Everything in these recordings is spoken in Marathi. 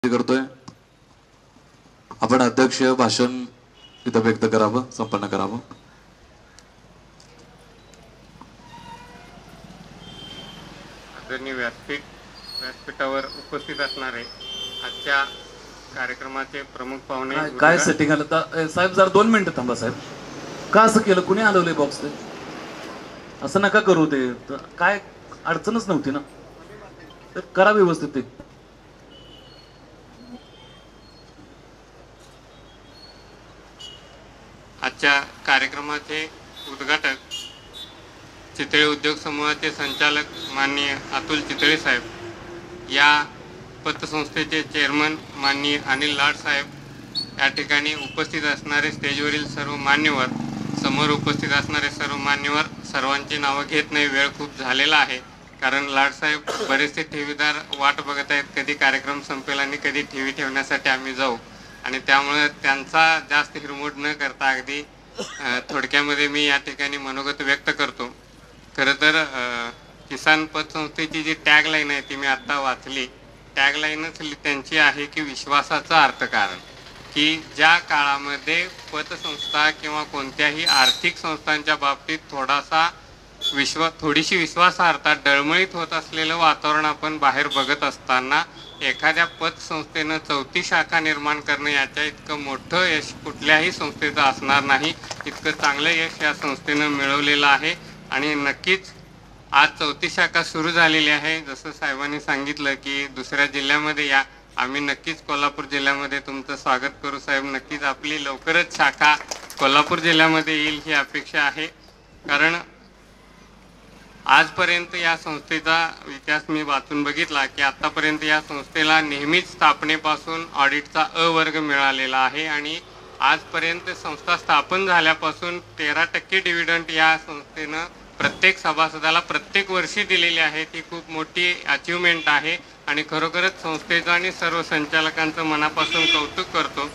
करतोय आपण अध्यक्ष भाषण इथं व्यक्त करावं, संपन्न करावं. आदरणीय व्यासपीठावर उपस्थित असणारे आजच्या कार्यक्रमाचे प्रमुख पाहुणे काय सेटिंग आलं तर साहेब जरा 2 मिनिटं थांबा साहेब. का असं केलं? कुणी हलवले बॉक्स? ते असं नका करू. ते काय अडचणच नव्हती ना, तर करा व्यवस्थित. ते आजच्या कार्यक्रमाचे उद्घाटक चितळे उद्योग समूहाचे संचालक माननीय अतुल चितळे साहेब, या पतसंस्थेचे चेअरमन माननीय अनिल लाड साहेब, या ठिकाणी उपस्थित असणारे स्टेजवरील सर्व मान्यवर, समोर उपस्थित असणारे सर्व मान्यवर, सर्वांची नावं घेत नाही, वेळ खूप झालेला आहे. कारण लाड साहेब बरेचसे ठेवीदार वाट बघत आहेत, कधी कार्यक्रम संपेल आणि कधी ठेवी ठेवण्यासाठी आम्ही जाऊ, आणि त्यामुळे त्यांचा जास्त हिरमोड न करता अगदी थोडक्यामध्ये मी या ठिकाणी मनोगत व्यक्त करतो. खरं तर किसान पतसंस्थेची जी टॅगलाईन आहे ती मी आत्ता वाचली. टॅगलाईनच त्यांची आहे की विश्वासाचं अर्थकारण, की ज्या काळामध्ये पतसंस्था किंवा कोणत्याही आर्थिक संस्थांच्या बाबतीत थोडीशी विश्वासार्हता डळमळीत होत असलेलं वातावरण आपण बाहेर बघत असताना एखाद्या पतसंस्थेनं 4थी शाखा निर्माण करणं याच्या इतकं मोठं यश कुठल्याही संस्थेचं असणार नाही. इतकं चांगलं यश या संस्थेनं मिळवलेलं आहे. आणि नक्कीच आज 4थी शाखा सुरू झालेली आहे. जसं साहेबांनी सांगितलं की दुसऱ्या जिल्ह्यामध्ये या, आम्ही नक्कीच कोल्हापूर जिल्ह्यामध्ये तुमचं स्वागत करू साहेब. नक्कीच आपली लवकरच शाखा कोल्हापूर जिल्ह्यामध्ये येईल ही अपेक्षा आहे. कारण आजपर्यंत या संस्थेचा इतिहास मी वाचून बघितला की आत्तापर्यंत या संस्थेला नेहमीच स्थापनेपासून ऑडिटचा अ वर्ग मिळालेला आहे, आणि आजपर्यंत संस्था स्थापन झाल्यापासून 13% डिव्हिडंड या संस्थेनं प्रत्येक सभासदाला प्रत्येक वर्षी दिलेली आहे. ती खूप मोठी अचिव्हमेंट आहे, आणि खरोखरच संस्थेचं आणि सर्व संचालकांचं मनापासून कौतुक करतो.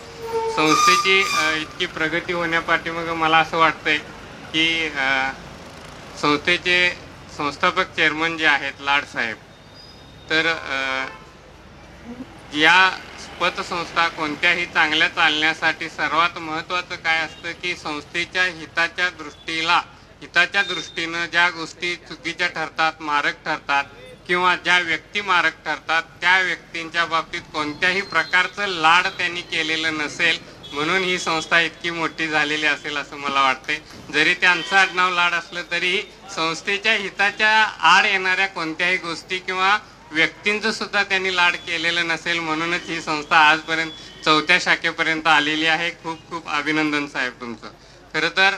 संस्थेची इतकी प्रगती होण्यापाठीमागे मला असं वाटतंय की संस्थेचे संस्थापक चेअरमन जे आहेत लाड साहेब, तर या पतसंस्था कोणत्याही चांगल्या चालण्यासाठी सर्वात महत्त्वाचं काय असतं की संस्थेच्या हिताच्या दृष्टीनं ज्या गोष्टी चुकीच्या ठरतात, मारक ठरतात, किंवा ज्या व्यक्ती मारक ठरतात, त्या व्यक्तींच्या बाबतीत कोणत्याही प्रकारचं लाड त्यांनी केलेलं नसेल, म्हणून ही संस्था इतकी मोठी झालेली असेल असं मला वाटते. जरी त्यांचं आडनाव लाड असलं तरी संस्थेच्या हिताच्या आड येणाऱ्या कोणत्याही गोष्टी किंवा व्यक्तींचं सुद्धा त्यांनी लाड केलेलं नसेल, म्हणूनच ही संस्था आजपर्यंत 4थ्या शाखेपर्यंत आलेली आहे. खूप खूप अभिनंदन साहेब तुमचं. खरं तर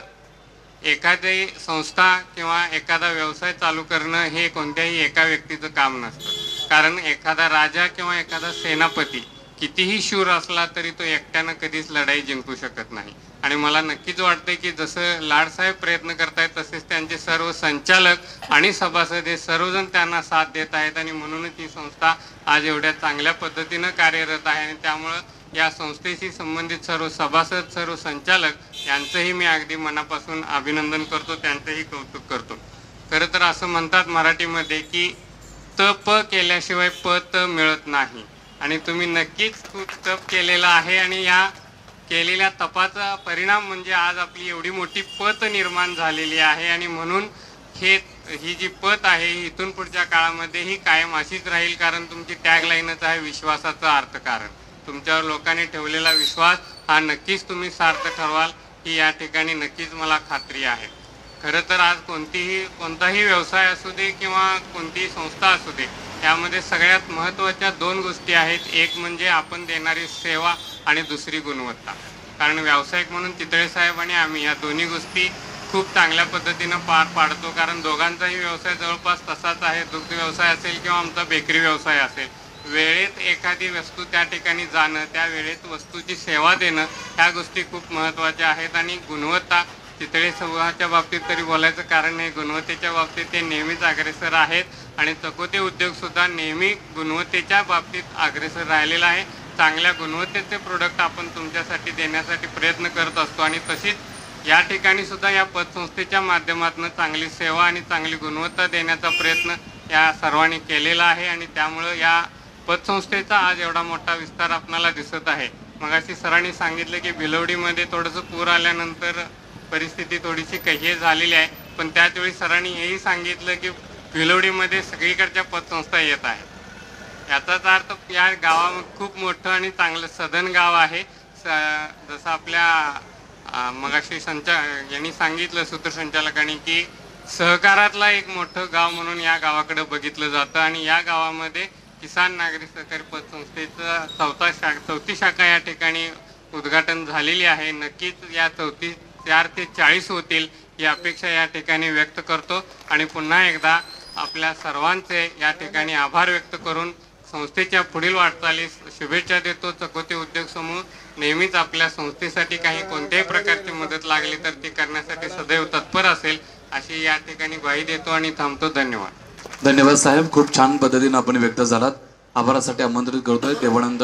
एखादी संस्था किंवा एखादा व्यवसाय चालू करणं हे कोणत्याही एका व्यक्तीचं काम नसतं. कारण एखादा राजा किंवा एखादा सेनापती कितीही शूर असला तरी तो एकट्यानं कधीच लढाई जिंकू शकत नाही. आणि मला नक्कीच वाटतं की जसं लाडसाहेब प्रयत्न करतायत तसेच त्यांचे सर्व संचालक आणि सभासद हे सर्वजण त्यांना साथ देत आहेत, आणि म्हणूनच ही संस्था आज एवढ्या चांगल्या पद्धतीनं कार्यरत आहे. आणि त्यामुळं या संस्थेशी संबंधित सर्व सभासद, सर्व संचालक यांचंही मी अगदी मनापासून अभिनंदन करतो, त्यांचंही कौतुक करतो. खरं तर असं म्हणतात मराठीमध्ये की तप केल्याशिवाय पत मिळत नाही, आणि तुम्ही नक्कीच खूप तप केलेलं आहे, आणि या केलेल्या तपाचा परिणाम म्हणजे आज आपली एवढी मोठी पत निर्माण झालेली आहे. आणि म्हणून ही जी पत आहे ही इथून पुढच्या काळामध्ये ही कायम अशीच राहील. कारण तुमची टॅगलाईनच आहे विश्वासाचं अर्थकारण. तुमच्यावर लोकांनी ठेवलेला विश्वास हा नक्कीच तुम्ही सार्थ ठरवाल ही या ठिकाणी नक्कीच मला खात्री आहे. खरं तर आज कोणताही व्यवसाय असू दे किंवा कोणतीही संस्था असू दे, यामध्ये सगळ्यात महत्त्वाच्या 2 गोष्टी आहेत. एक म्हणजे आपण देणारी सेवा, आणि दुसरी गुणवत्ता. कारण व्यावसायिक म्हणून चितळे साहेब आणि आम्ही या दोन्ही गोष्टी खूप चांगल्या पद्धतीनं पार पाडतो. कारण दोघांचाही व्यवसाय जवळपास तसाच आहे. दुग्ध व्यवसाय असेल किंवा आमचा बेकरी व्यवसाय असेल, वेळेत एखादी वस्तू त्या ठिकाणी जाणं, त्या वेळेत वस्तूची सेवा देणं, ह्या गोष्टी खूप महत्त्वाच्या आहेत. आणि गुणवत्ता, चितळे समूहाच्या बाबतीत तरी बोलायचं कारण नाही, गुणवत्तेच्या बाबतीत ते नेहमीच अग्रेसर आहेत, आणि चकोते उद्योगसुद्धा नेहमी गुणवत्तेच्या बाबतीत अग्रेसर राहिलेला आहे. चांगल्या गुणवत्तेचे प्रोडक्ट आपण तुमच्यासाठी देण्यासाठी प्रयत्न करत असतो, आणि तशीच या ठिकाणी सुद्धा या पतसंस्थेच्या माध्यमातून चांगली सेवा आणि चांगली गुणवत्ता देण्याचा प्रयत्न या सर्वांनी केलेला आहे. आणि त्यामुळं या पतसंस्थेचा आज एवढा मोठा विस्तार आपल्याला दिसत आहे. मगाशी सरांनी सांगितलं की भिलवडीमध्ये थोडंसं पूर आल्यानंतर परिस्थिती थोडीशी कही झालेली आहे, पण त्याच वेळी सरांनी हेही सांगितलं की भिलवडीमध्ये सगळीकडच्या पतसंस्था येत आहे. याचाच अर्थ या गावामध्ये खूप मोठं आणि चांगलं सधन गाव आहे. जसं आपल्या मगाशी यांनी सांगितलं सूत्रसंचालकांनी की सहकारातला एक मोठं गाव म्हणून या गावाकडे बघितलं जातं आणि या गावामध्ये किसान नागरी सहकारी पतसंस्थेचं चौथी शाखा या ठिकाणी उद्घाटन झालेली आहे. नक्कीच या 4 ते 40 होतील ही अपेक्षा या ठिकाणी व्यक्त करतो आणि पुन्हा एकदा आपल्या सर्वांचे या ठिकाणी आभार व्यक्त करून संस्थेच्या पुढील वाटचालीस शुभेच्छा देतो. चकोते उद्योग समूह नेहमीच आपल्या संस्थेसाठी काही कोणत्याही प्रकारची मदत लागली तर ती करण्यासाठी सदैव तत्पर असेल अशी या ठिकाणी ग्वाही देतो आणि थांबतो. धन्यवाद. धन्यवाद साहेब, खूप छान पद्धतीने आपण व्यक्त झालात. आभारासाठी आमंत्रित करतोय देवानंद